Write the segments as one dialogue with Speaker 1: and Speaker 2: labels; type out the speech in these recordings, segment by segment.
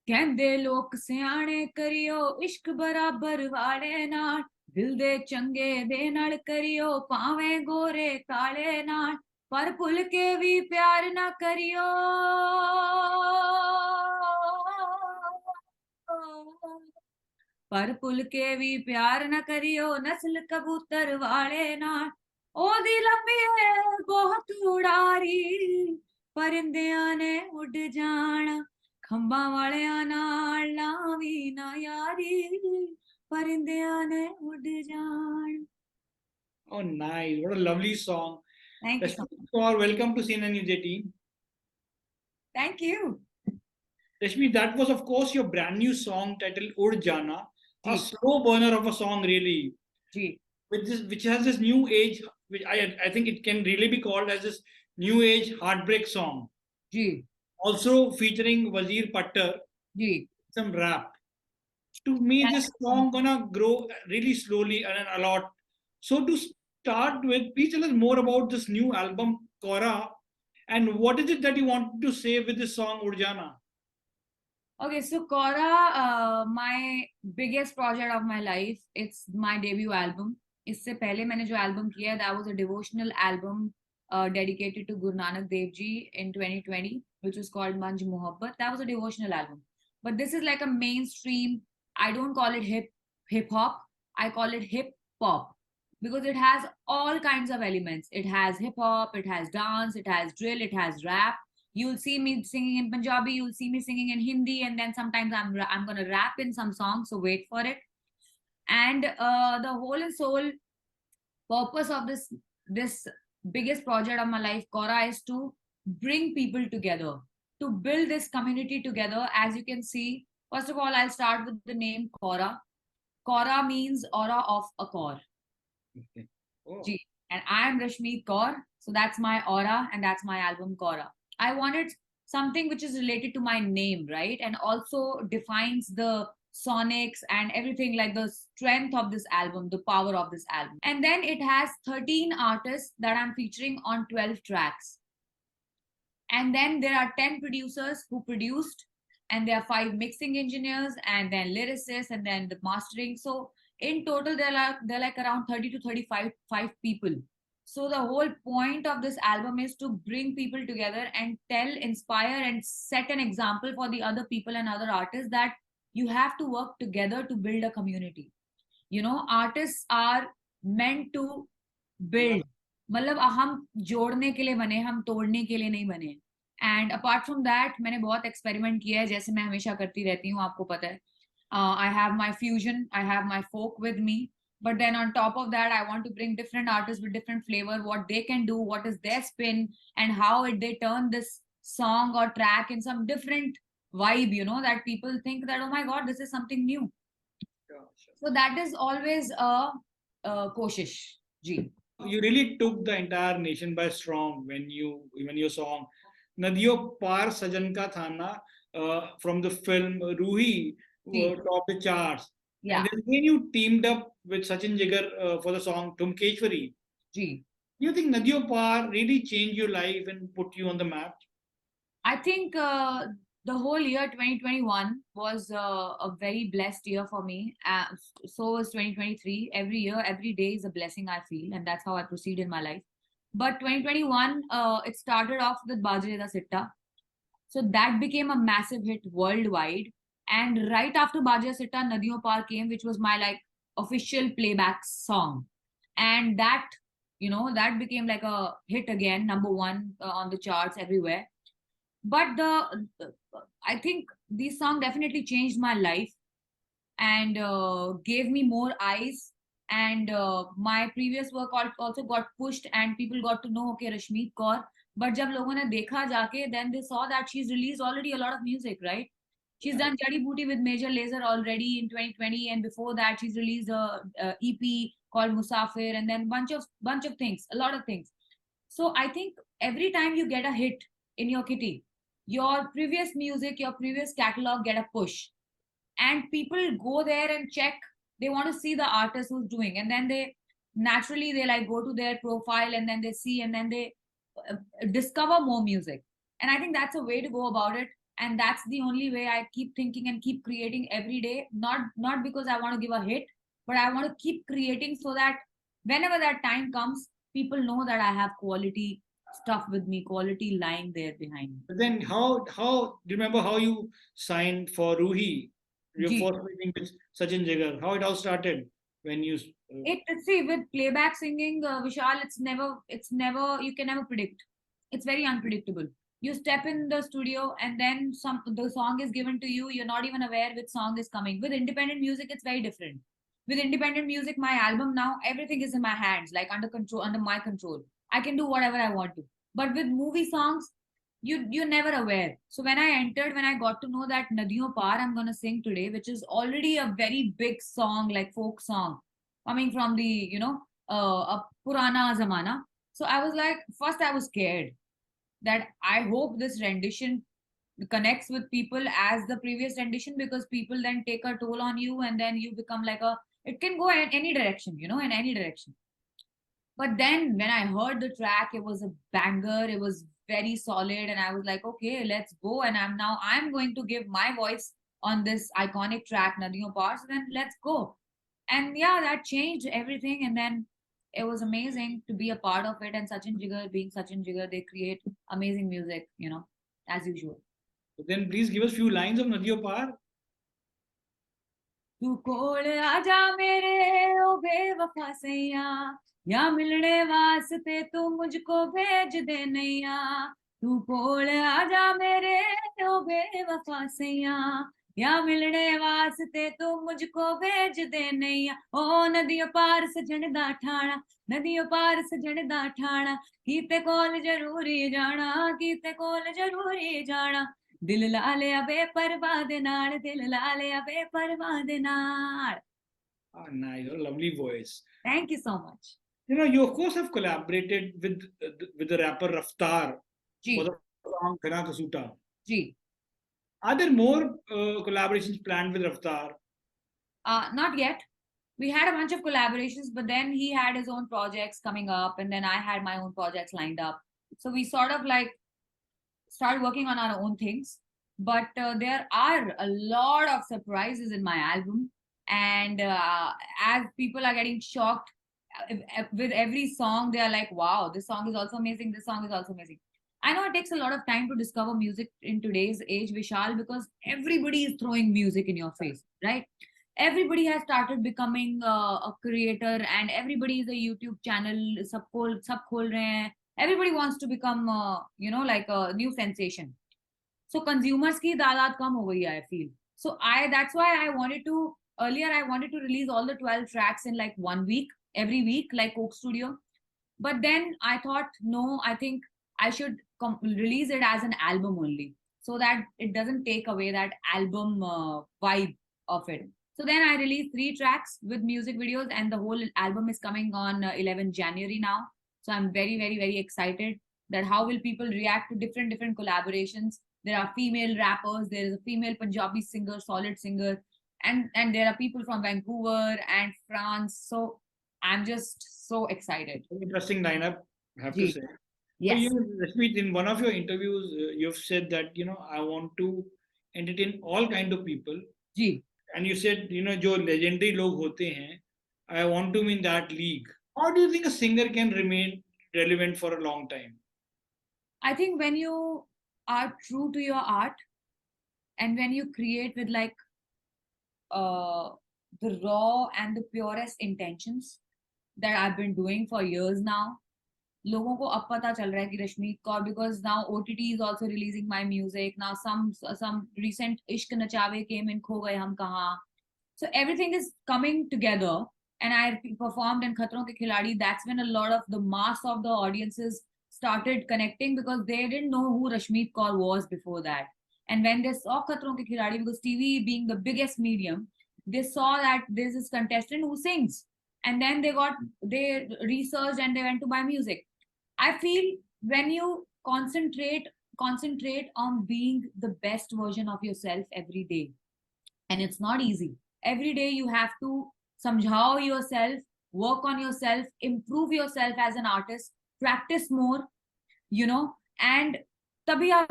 Speaker 1: कहंदे लोक सियाणे करियो इश्क बराबर वाले नाल दिल दे चंगे दे नाल करियो भावें गोरे काले नाल पर भुल के भी प्यार ना करियो पर भुल के भी प्यार ना करियो नस्ल कबूतर वाले नाल ओदी लंबी है बहुत उड़ारी परिंदियां ने उड़ जाना खंबा वालियां नाल लावी ना यारी परिंदियां ने उड़ जाना.
Speaker 2: Oh, nice. What a lovely song.
Speaker 1: Thank you so
Speaker 2: Rashmeet
Speaker 1: much.
Speaker 2: Kaur, welcome to CNN team.
Speaker 1: Thank you.
Speaker 2: Rashmi, that was, of course, your brand new song titled Udd Jaana, a
Speaker 1: Ji,
Speaker 2: slow burner of a song, really,
Speaker 1: ji,
Speaker 2: which has this new age, which I think it can really be called as this new age heartbreak song.
Speaker 1: ji,
Speaker 2: Also featuring Wazir Pattar,
Speaker 1: ji.
Speaker 2: some rap. To me,
Speaker 1: Thank
Speaker 2: this
Speaker 1: you so much.
Speaker 2: song gonna grow really slowly and a lot. So to start with, please tell us more about this new album, Kora, and what is it that you want to say with this song, Udd Jaana?
Speaker 1: Okay, so Kora, my biggest project of my life. It's my debut album. इससे पहले मैंने जो album किया, that was a devotional album dedicated to Guru Nanak Dev Ji in 2020, which was called Manj Mohabbat. That was a devotional album. But this is like a mainstream. I don't call it hip hop. I call it hip pop because it has all kinds of elements. It has hip hop, it has dance, it has drill, it has rap. You'll see me singing in Punjabi, you'll see me singing in Hindi, and then sometimes I'm gonna rap in some songs, so wait for it. And the whole and soul purpose of this biggest project of my life, Kora, is to bring people together, to build this community together. As you can see, first of all, I'll start with the name Kora. Kora means aura of a core.
Speaker 2: Okay. Oh.
Speaker 1: Ji. And I am Rashmeet Kaur. So that's my aura and that's my album Kora. I wanted something which is related to my name, right? And also defines the sonics and everything, like the strength of this album, the power of this album. And then it has 13 artists that I'm featuring on 12 tracks. And then there are 10 producers who produced, and there are 5 mixing engineers, and then lyricists, and then the mastering. So in total, they're like around 30 to 35 people. So the whole point of this album is to bring people together and tell, inspire, and set an example for the other people and other artists that you have to work together to build a community. You know, artists are meant to build. मतलब हम जोड़ने के लिए बने, हम तोड़ने के लिए नहीं बने. एंड अपार्ट फ्रॉम दैट मैंने बहुत एक्सपेरिमेंट किया है, जैसे मैं हमेशा करती रहती हूँ, आपको पता है. I have my fusion, I have my folk with me, but then on top of that I want to bring different artists with different flavor, what they can do, what is their spin, and how they turn this song or track in some different vibe, you know, that people think that, oh my god, this is something new.
Speaker 2: Sure, sure.
Speaker 1: So that is always a koshish. Ji.
Speaker 2: You really took the entire nation by storm when your song Nadiyon Paar Sajan Ka Thana from the film Roohi
Speaker 1: Ji.
Speaker 2: topped the charts.
Speaker 1: Yeah.
Speaker 2: And then when you teamed up with Sachin Jigar for the song Tumkeshwari,
Speaker 1: Ji.
Speaker 2: do you think Nadiyon Paar really changed your life and put you on the map?
Speaker 1: I think the whole year 2021 was a very blessed year for me. So was 2023. Every year, every day is a blessing, I feel, and that's how I proceed in my life. But 2021, it started off with Bajre Da Sitta. So that became a massive hit worldwide. And right after Bajre Da Sitta, Nadiyon Paar came, which was my like official playback song. And that, you know, that became like a hit again, number one on the charts everywhere. But I think this song definitely changed my life and gave me more eyes, and my previous work also got pushed and people got to know, okay, Rashmeet Kaur. But जब लोगों ने देखा जाके, then they saw that she's released already a lot of music, right? She's done Jadi Booty with Major Lazer already in 2020, and before that she's released a EP called Musafir, and then bunch of things, a lot of things. So I think every time you get a hit in your kitty, your previous music, your previous catalog get a push, and people go there and check. They want to see the artist who's doing, and then they naturally they like go to their profile, and then they see, and then they discover more music. And I think that's a way to go about it. and that's the only way I keep thinking and keep creating every day. Not because I want to give a hit, but I want to keep creating so that whenever that time comes, people know that I have quality stuff with me, quality lying there behind me.
Speaker 2: But then how do you remember how you signed for Roohi? Your
Speaker 1: Ji.
Speaker 2: first meeting with Sachin Jigar. How it all started when you
Speaker 1: It see with playback singing, Vishal, it's never you can never predict. It's very unpredictable. You step in the studio and then the song is given to you. You're not even aware which song is coming. With independent music, it's very different. With independent music, my album now, everything is in my hands, like under control, under my control. I can do whatever I want to. But with movie songs, you're never aware. So when I got to know that Nadiyon Paar I'm gonna sing today, which is already a very big song, like folk song, coming from the a Purana Zamana. So I was like, first I was scared that I hope this rendition connects with people as the previous rendition, because people then take a toll on you and then you become like a, it can go in any direction, in any direction. But then when I heard the track, it was a banger. It was very solid, and I was like, okay, let's go. And I'm going to give my voice on this iconic track, Nadiyon Paar. So then let's go. And yeah, that changed everything. And then it was amazing to be a part of it. And Sachin Jigar, being Sachin Jigar, they create amazing music, as usual.
Speaker 2: then please give us few lines of Nadiyon Paar.
Speaker 1: तू कोल आजा मेरे ओ बेवफा सैया, या मिलने वास्ते तू मुझको भेज दे नैया। तू कोल आजा मेरे ओ बेवफा सैया, या मिलने वास्ते तू मुझको भेज दे नैया। ओ नदियों पार सजन दा ठाणा, नदियों पार सजन दा ठाणा, कीते कोल जरूरी जाना, कीते कोल जरूरी जाना। दिल ला लिया बेपरवाह दे नाल, दिल ला लिया बेपरवाह दे नाल।
Speaker 2: Ah, nice, a lovely voice.
Speaker 1: Thank you so much.
Speaker 2: You of course have collaborated with the rapper Raftar for
Speaker 1: Ji,
Speaker 2: the song Khana Kasuta.
Speaker 1: ji.
Speaker 2: Are there more collaborations planned with Raftar?
Speaker 1: Not yet. We had a bunch of collaborations, but then he had his own projects coming up, and then I had my own projects lined up. So we sort of like started working on our own things. But there are a lot of surprises in my album, and as people are getting shocked with every song, they are like, "Wow, this song is also amazing. This song is also amazing." I know it takes a lot of time to discover music in today's age, Vishal, because everybody is throwing music in your face, right? Everybody has started becoming a creator, and everybody is a YouTube channel. Sab khol rahe hain. Everybody wants to become, like a new sensation. So consumers ki तादाद kam ho gayi I feel. So that's why I wanted to earlier I wanted to release all the 12 tracks in like 1 week, every week, like Coke Studio. But then I thought, no, I think I should release it as an album only, so that it doesn't take away that album vibe of it. So then I released 3 tracks with music videos, and the whole album is coming on 11 January now. So I'm very, very, very excited that how will people react to different collaborations. There are female rappers, there is a female Punjabi singer, solid singer, and there are people from Vancouver and France. So I'm just so excited.
Speaker 2: Interesting lineup, I have to
Speaker 1: Ji.
Speaker 2: say.
Speaker 1: Yes.
Speaker 2: Rashmeet, in one of your interviews, you've said that I want to entertain all kind of people.
Speaker 1: Ji.
Speaker 2: And you said, जो legendary लोग होते हैं, I want to be in that league. How do you think a singer can remain relevant for a long time?
Speaker 1: I think when you are true to your art, and when you create with like the raw and the purest intentions that I've been doing for years now, लोगों को अब पता चल रहा है कि Rashmeet Kaur, because now OTT is also releasing my music now. Some recent इश्क नचावे came in, खो गए हम कहाँ. So everything is coming together, and I performed in Khatron Ke Khiladi. That's when a lot of the mass of the audiences started connecting, because they didn't know who Rashmeet Kaur was before that. And when they saw Khatron Ke Khiladi, because TV being the biggest medium, they saw that there's this contestant who sings, and then they researched and they went to buy music. I feel when you concentrate on being the best version of yourself every day, and it's not easy. Every day you have to samjhao yourself, work on yourself, improve yourself as an artist, practice more, and तभी आप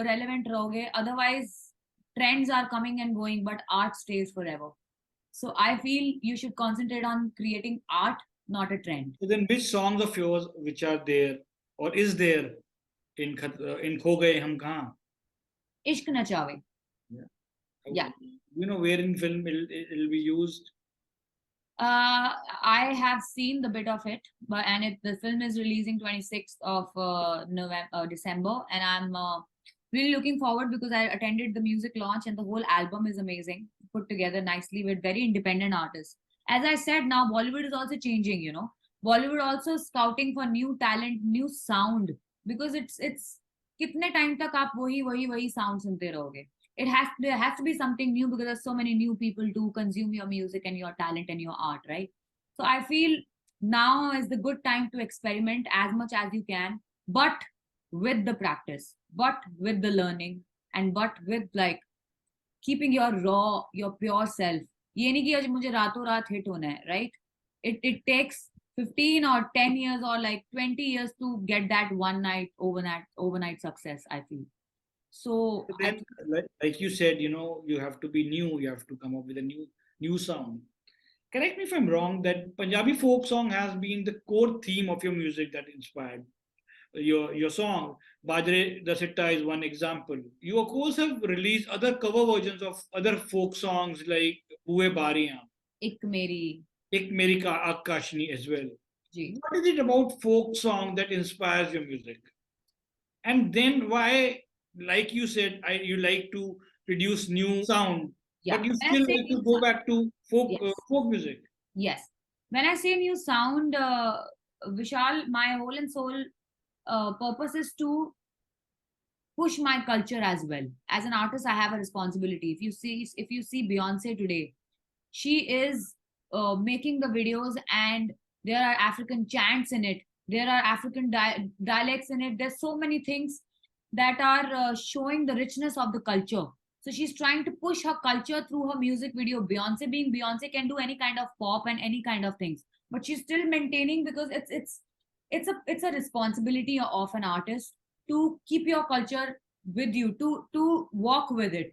Speaker 1: relevant रहोगे. Otherwise, trends are coming and going, but art stays forever. So I feel you should concentrate on creating art, not a trend.
Speaker 2: So then, which songs of yours which are there or is there in Kho Gaye Hum Kahan?
Speaker 1: Ishq Nachawe.
Speaker 2: Yeah.
Speaker 1: Yeah.
Speaker 2: You know where in film it'll be used?
Speaker 1: I have seen the bit of it, but the film is releasing 26th of November, December, and I'm really looking forward because I attended the music launch and the whole album is amazing, put together nicely with very independent artists. As I said, now Bollywood is also changing. Bollywood also scouting for new talent, new sound because it's कितने time तक आप वही sound सुनते रहोगे. There has to be something new because there's so many new people to consume your music and your talent and your art, right? So I feel now is the good time to experiment as much as you can, but with the practice, but with the learning, and but with like keeping your raw, your pure self. ये नहीं कि आज मुझे रातों रात hit होना है, right? It takes 15 or 10 years or like 20 years to get that overnight success, I feel. So
Speaker 2: But then, like you said, you have to be new. You have to come up with a new sound. Correct me if I'm wrong. That Punjabi folk song has been the core theme of your music that inspired your song. Bajre Da Sitta is one example. You of course have released other cover versions of other folk songs like Bue Bariyan,
Speaker 1: एक मेरी
Speaker 2: Ik Meri Akashni as well.
Speaker 1: Ji.
Speaker 2: What is it about folk song that inspires your music? And then why, like you said, you like to produce new sound,
Speaker 1: Yeah.
Speaker 2: but you
Speaker 1: When I
Speaker 2: still
Speaker 1: say
Speaker 2: like
Speaker 1: new
Speaker 2: to go
Speaker 1: sound,
Speaker 2: back to
Speaker 1: yes,
Speaker 2: folk music.
Speaker 1: yes. When I say new sound, Vishal, my whole and soul purpose is to push my culture as well. As an artist, I have a responsibility. If you see Beyonce today, she is making the videos, and there are African chants in it. There are African dialects in it. There's so many things that are showing the richness of the culture. So she's trying to push her culture through her music video. Beyonce, being Beyonce, can do any kind of pop and any kind of things, but she's still maintaining because it's a responsibility of an artist to keep your culture with you, to walk with it,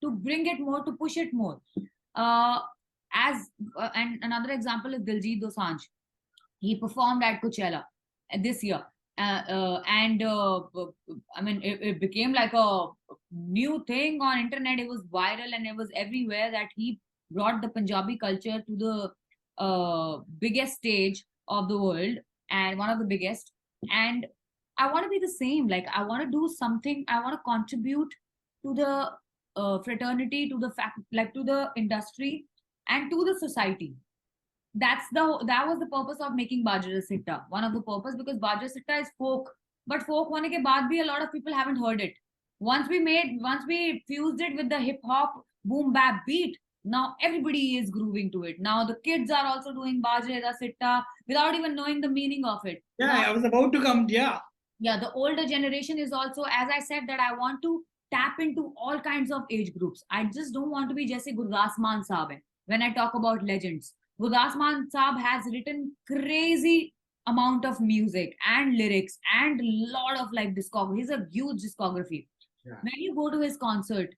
Speaker 1: to bring it more, to push it more. uh, as and another example is Diljit Dosanjh. He performed at Coachella this year, and I mean, it became like a new thing on internet. It was viral and it was everywhere that he brought the Punjabi culture to the biggest stage of the world, and one of the biggest. And I want to be the same. Like, I want to do something. I want to contribute to the fraternity, to the fact, like to the industry, and to the society. That was the purpose of making Bajre Da Sitta. One of the purpose, because Bajre Da Sitta is folk, but folk hone ke baad bhi a lot of people haven't heard it. Once we fused it with the hip hop boom bap beat, now everybody is grooving to it. Now the kids are also doing Bajre Da Sitta without even knowing the meaning of it.
Speaker 2: Yeah,
Speaker 1: Now,
Speaker 2: I was about to come.
Speaker 1: yeah, the older generation is also, as I said, that I want to tap into all kinds of age groups. I just don't want to be Jesse Gurdas Maan Saab hai. When I talk about legends, Gurdas Maan Saab has written crazy amount of music and lyrics and lot of like discography. He's a huge discography.
Speaker 2: Yeah.
Speaker 1: When you go to his concert,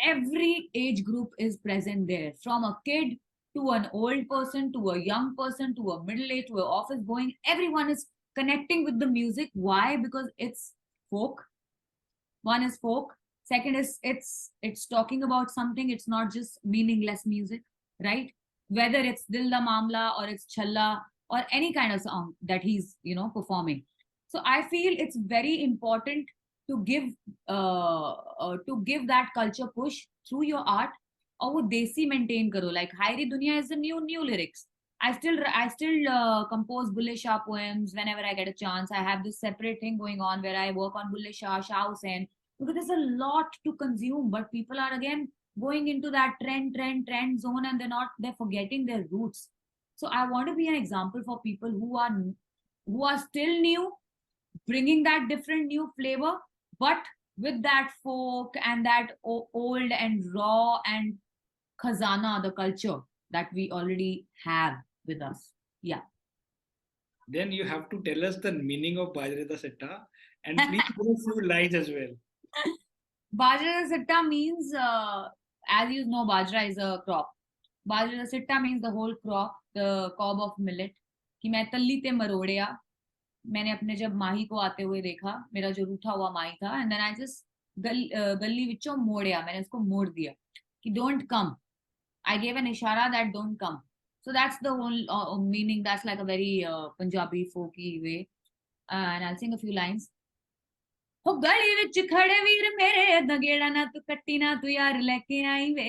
Speaker 1: every age group is present there, from a kid to an old person to a young person to a middle age to an office going. Everyone is connecting with the music. Why? Because it's folk. One is folk. Second is it's talking about something. It's not just meaningless music, right? Whether it's Dil Da Mamla or it's Challa or any kind of song that he's performing. So I feel it's very important to give that culture push through your art. और वो देसी maintain करो. Like Haye Duniya is the new lyrics. I still compose Bulle Shah poems whenever I get a chance. I have this separate thing going on where I work on Bulle Shah, Shah Hussain, because there's a lot to consume, but people are again going into that trend zone, and they're forgetting their roots. So I want to be an example for people who are still new, bringing that different new flavor, but with that folk and that old and raw and khazana, the culture that we already have with us. Yeah.
Speaker 2: Then you have to tell us the meaning of Bajre Da Sitta And please give a few lines as well.
Speaker 1: Bajre Da Sitta means, as you know, Bajra is a crop. Bajre Da Sitta means the whole crop, the cob of millet. कि मैं तल्ली ते मरोड़िया, मैंने अपने जब माही को आते हुए देखा, मेरा जो रूठा हुआ माही था, एंड देन आई जस्ट गली विचों मोड़िया, मैंने उसको मोड़ दिया कि don't come. I gave an ishara that don't come. So that's the whole meaning. That's like a very Punjabi folky way. And I'll sing a few lines. हो गली विच खड़े वीर मेरे अद्धा गेड़ा ना तू कट्टी ना तू यार लेके आई वे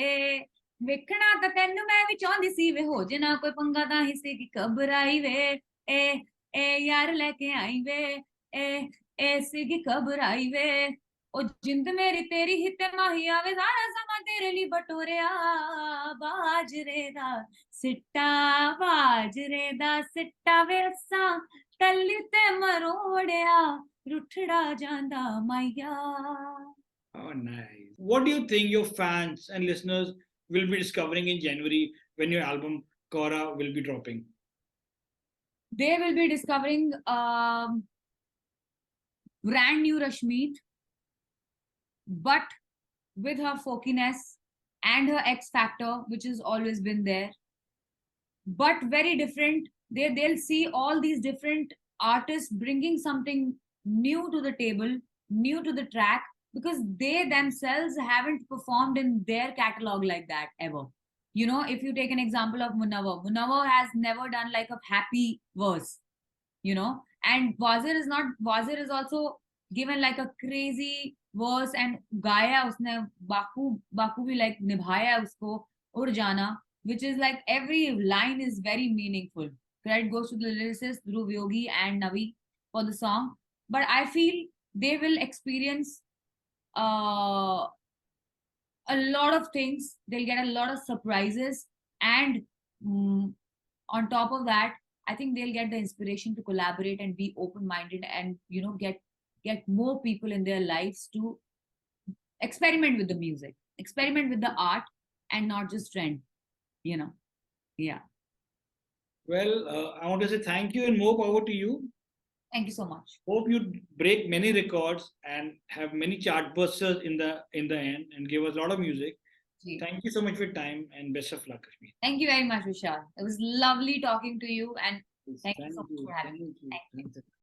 Speaker 1: वेखना ਤਾਂ ਤੈਨੂੰ ਮੈਂ ਵੀ ਚਾਹੁੰਦੀ ਸੀ ਵੇ ਹੋ ਜੇ ਨਾ ਕੋਈ ਪੰਗਾ ਤਾਂ ਹੀ ਸੀ ਕਿ ਘਬਰਾਈ ਵੇ ਏ ਏ ਯਾਰ ਲੈ ਕੇ ਆਈ ਵੇ ਏ ਏ ਸੀ ਕਿ ਘਬਰਾਈ ਵੇ ਉਹ ਜਿੰਦ ਮੇਰੀ ਤੇਰੀ ਹੀ ਤੇ ਮਾਹੀ ਆਵੇ ਸਾਰਾ ਸਮਾਂ ਤੇਰੇ ਲਈ ਬਟੋਰਿਆ ਬਾਜਰੇ ਦਾ ਸਿੱਟਾ ਬਾਜਰੇ ਦਾ ਸਿੱਟਾ ਵੇਸਾਂ ਟੱਲੀ ਤੇ ਮਰੋੜਿਆ ਰੁੱਠੜਾ ਜਾਂਦਾ ਮਾਇਆ.
Speaker 2: Oh, nice. What do you think your fans and listeners will be discovering in January when your album Kora will be dropping?
Speaker 1: They will be discovering brand new Rashmeet, but with her folkiness and her X factor, which has always been there, but very different. They'll see all these different artists bringing something new to the table, new to the track, because they themselves haven't performed in their catalog like that ever. You know, if you take an example of Munawar has never done like a happy verse, you know, and Wazir is also given like a crazy verse and gaya usne baku bhi like nibhaya usko Udd Jaana, which is like every line is very meaningful. Credit goes to the lyricist Dhruv Yogi and Navi for the song. But I feel they will experience uh, a lot of things. They'll get a lot of surprises, and on top of that, I think they'll get the inspiration to collaborate and be open-minded, and you know, get more people in their lives to experiment with the music, experiment with the art, and not just trend. You know, yeah.
Speaker 2: Well, I want to say thank you and more power to you.
Speaker 1: Thank you so much.
Speaker 2: Hope you break many records and have many chart busters in the end and give us a lot of music.
Speaker 1: Gee.
Speaker 2: Thank you so much for your time and best of luck, Kashmir.
Speaker 1: Thank you very much, Vishal. It was lovely talking to you, and
Speaker 2: Yes,
Speaker 1: thank you so much for having me.
Speaker 2: Thank you.
Speaker 1: Thank you.
Speaker 2: Thank you.